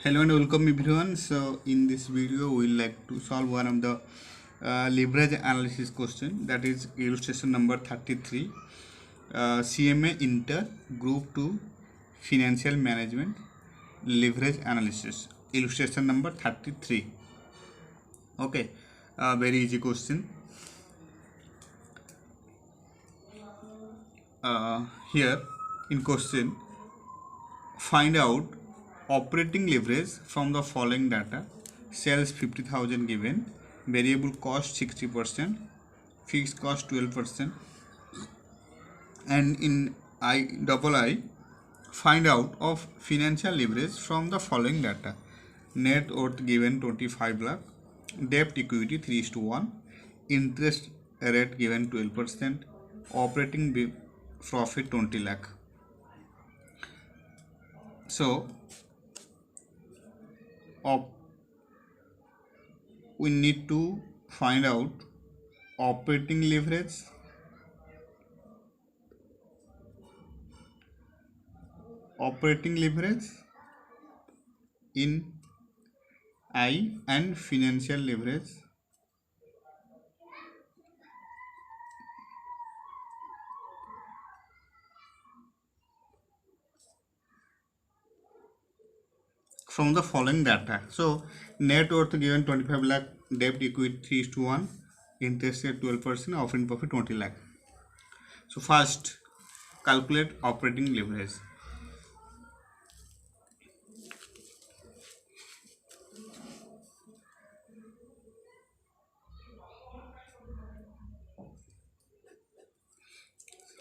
Hello and welcome everyone. So in this video we will like to solve one of the leverage analysis question, that is illustration number 33, CMA Inter Group 2 Financial Management Leverage Analysis, illustration number 33. Okay, very easy question. Here in question, find out operating leverage from the following data. Sales 50,000 given, variable cost 60%, fixed cost 12%, and in I find out of financial leverage from the following data. Net worth given 25 lakh, debt equity 3:1, interest rate given 12%, operating profit 20 lakh. So we need to find out operating leverage in I and financial leverage from the following data. So net worth given 25 lakh, debt equity 3:1, interest rate 12%, operating profit 20 lakh. So first calculate operating leverage.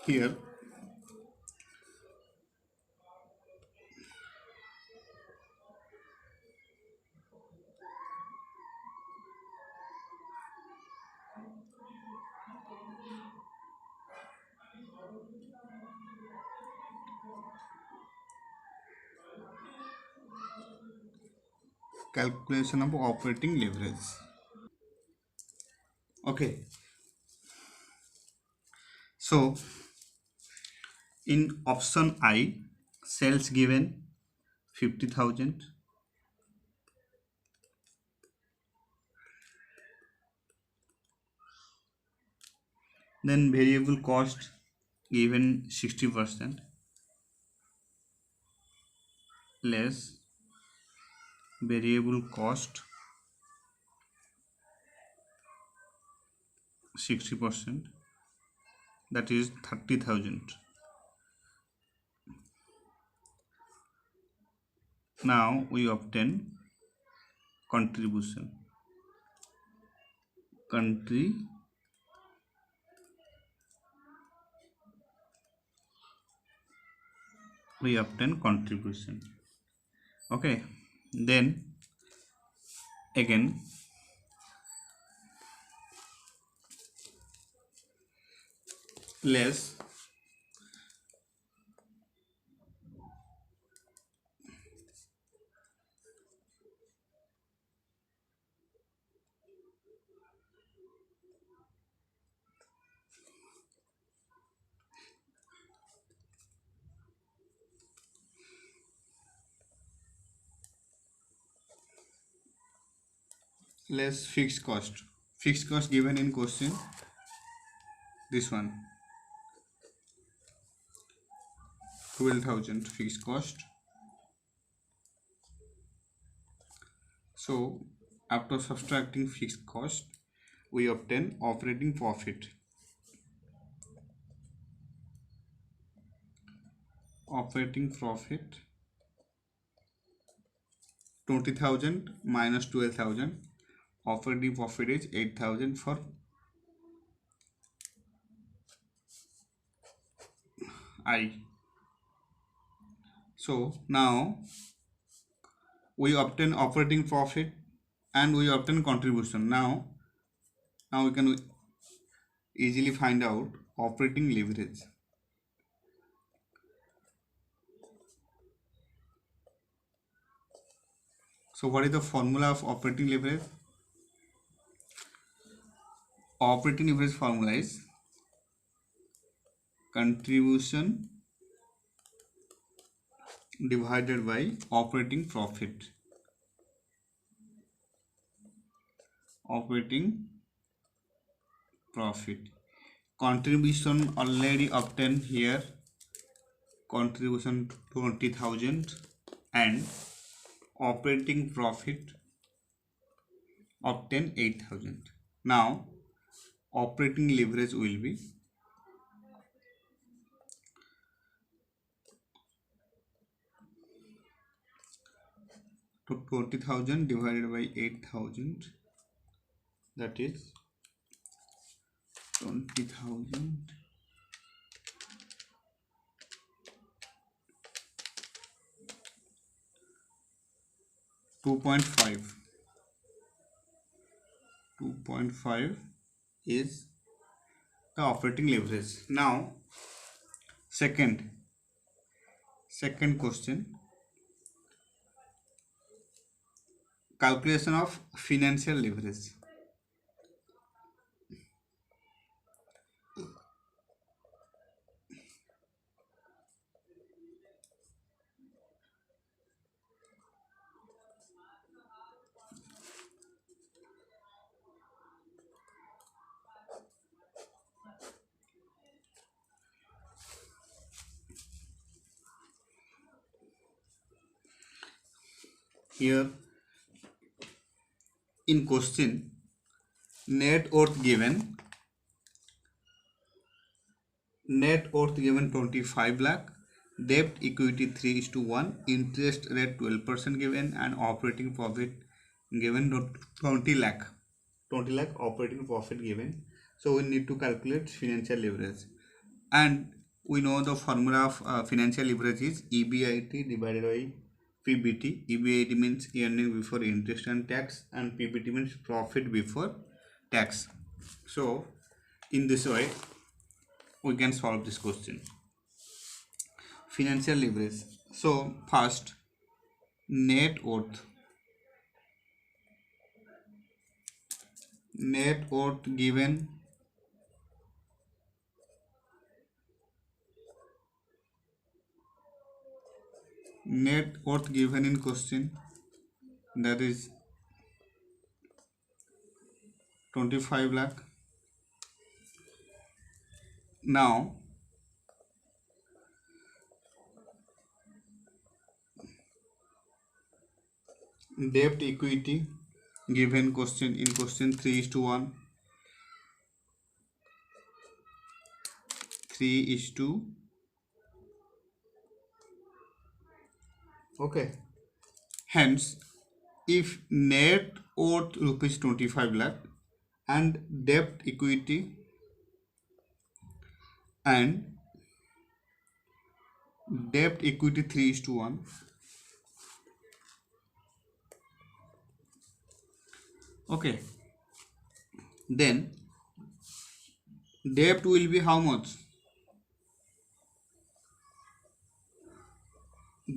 Here calculation of operating leverage. Okay, so in option I, sales given 50,000, then variable cost given 60%, less variable cost 60%, that is 30,000. Now we obtain contribution. We obtain contribution. Okay, then again less fixed cost. Fixed cost given in question, this one 12,000 fixed cost. So after subtracting fixed cost, we obtain operating profit. Operating profit 20,000 minus 12,000. Operating profit is 8,000 for I. So now we obtain operating profit and we obtain contribution. Now we can easily find out operating leverage. So what is the formula of operating leverage? Operating leverage formula is contribution divided by operating profit. operating profit. Contribution already obtained here, contribution 20,000, and operating profit obtained 8,000. Now operating leverage will be to 20,000 divided by 8,000, that is 20,000 2.5. 2.5 is the operating leverage. Now second question, calculation of financial leverage. Here in question, net worth given 25 lakh, debt equity 3:1, interest rate 12% given, and operating profit given 20 lakh. 20 lakh operating profit given. So we need to calculate financial leverage, and we know the formula of financial leverage is EBIT divided by PBT. EBIT means earning before interest and tax, and PBT means profit before tax. So in this way we can solve this question. Financial leverage. So first, net worth given in question, that is 25 lakh. Now debt equity given question in question 3:1, 3:. Okay, hence if net worth rupees 25 lakh and debt equity and 3:1, okay, then debt will be how much?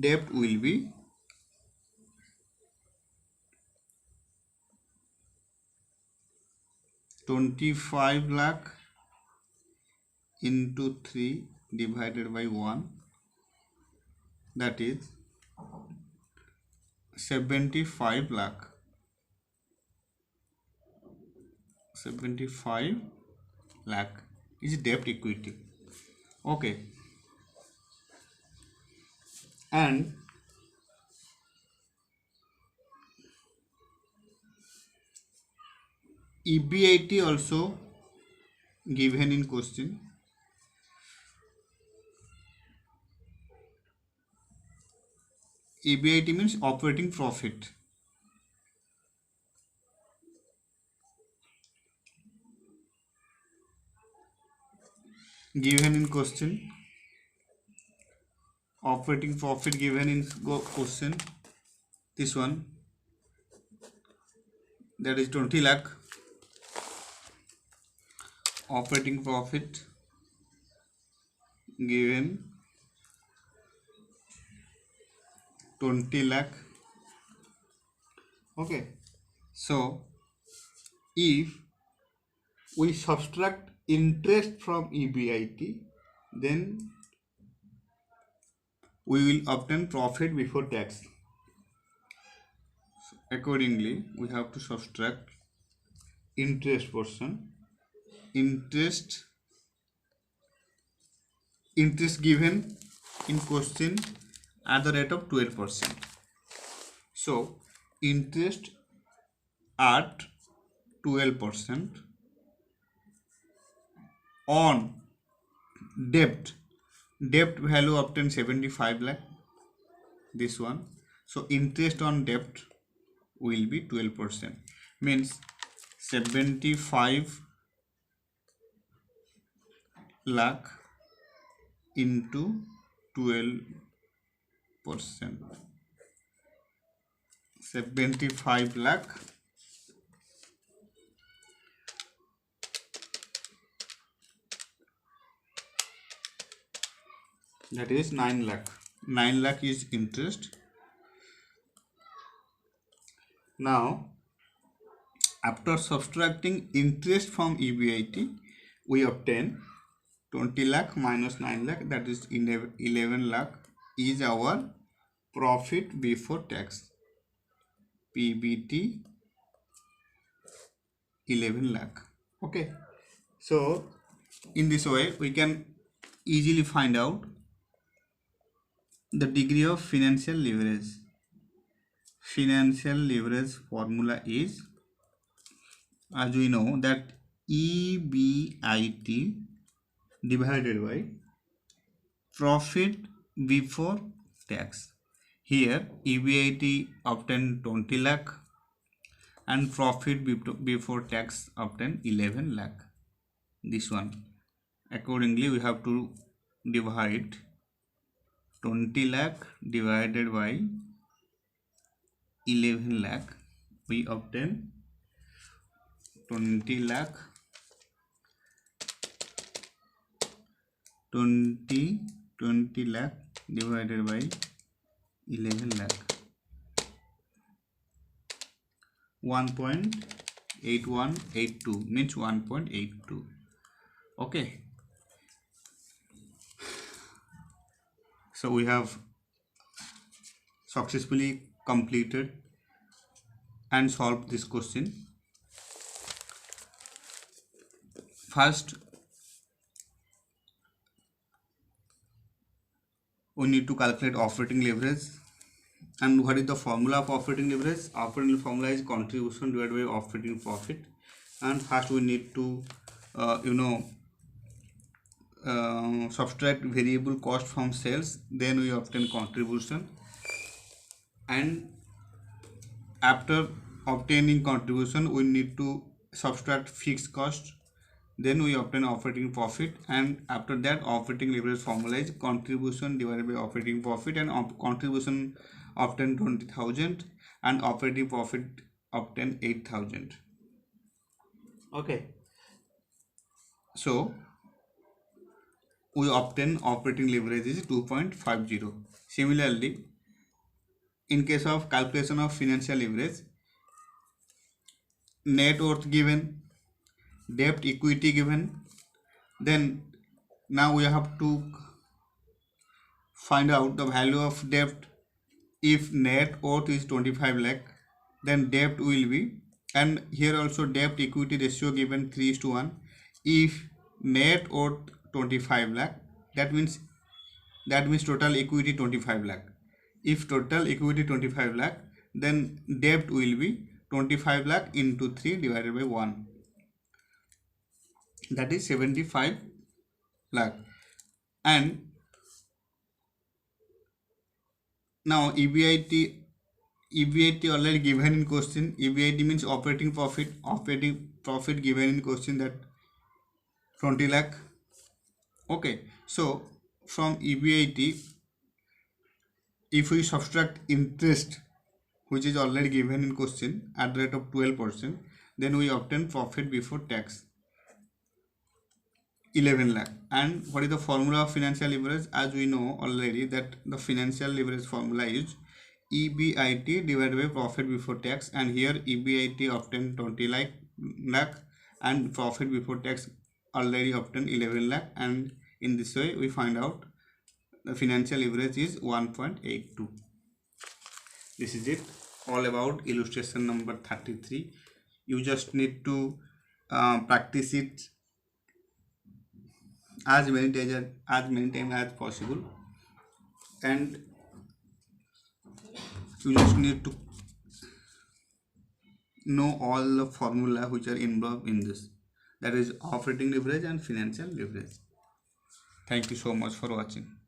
Debt will be 25 lakh into 3 divided by 1, that is 75 lakh. 75 lakh is debt equity. Okay, and EBIT also given in question. EBIT means operating profit. Given in question, operating profit given in question, this one, that is 20 lakh. Operating profit given 20 lakh. Okay, so if we subtract interest from EBIT, then we will obtain profit before tax. So accordingly, we have to subtract interest portion, interest given in question at the rate of 12%. So interest at 12% on debt value obtained 75 lakh, this one. So interest on debt will be 12%, means 75 lakh into 12%, 75 lakh that is 9 lakh. 9 lakh is interest. Now after subtracting interest from EBIT, we obtain 20 lakh minus 9 lakh, that is 11 lakh is our profit before tax, PBT 11 lakh. Okay, so in this way we can easily find out the degree of financial leverage. Financial leverage formula is, as we know, that EBIT divided by profit before tax. Here EBIT obtained 20 lakh and profit before tax obtained 11 lakh. This one. Accordingly, we have to divide 20 lakh divided by 11 lakh. We obtain 20 lakh 20 lakh divided by 11 lakh, 1.8182 means 1.82. Okay, so we have successfully completed and solved this question. First, we need to calculate operating leverage. And what is the formula of operating leverage? Operating formula is contribution divided by operating profit. And first we need to subtract variable cost from sales, then we obtain contribution, and after obtaining contribution we need to subtract fixed cost, then we obtain operating profit, and after that operating leverage formula is contribution divided by operating profit, and contribution obtain 20,000 and operating profit obtain 8,000. Okay, so we obtain operating leverage is 2.50. Similarly, in case of calculation of financial leverage, net worth given, debt equity given, then now we have to find out the value of debt. If net worth is 25 lakh, then debt will be, and here also debt equity ratio given 3:1. If net worth 25 lakh, that means total equity 25 lakh. If total equity 25 lakh, then debt will be 25 lakh into 3 divided by 1, that is 75 lakh. And now EBIT already given in question. EBIT means operating profit given in question, that 20 lakh. Okay, so from EBIT, if we subtract interest which is already given in question at the rate of 12%, then we obtain profit before tax 11 lakh. And what is the formula of financial leverage? As we know already that the financial leverage formula is EBIT divided by profit before tax, and here EBIT obtained 20 lakh and profit before tax already obtained 11 lakh, and in this way we find out the financial leverage is 1.82. This is it, all about illustration number 33. You just need to practice it as many times as possible, and you just need to know all the formula which are involved in this, that is operating leverage and financial leverage. Thank you so much for watching.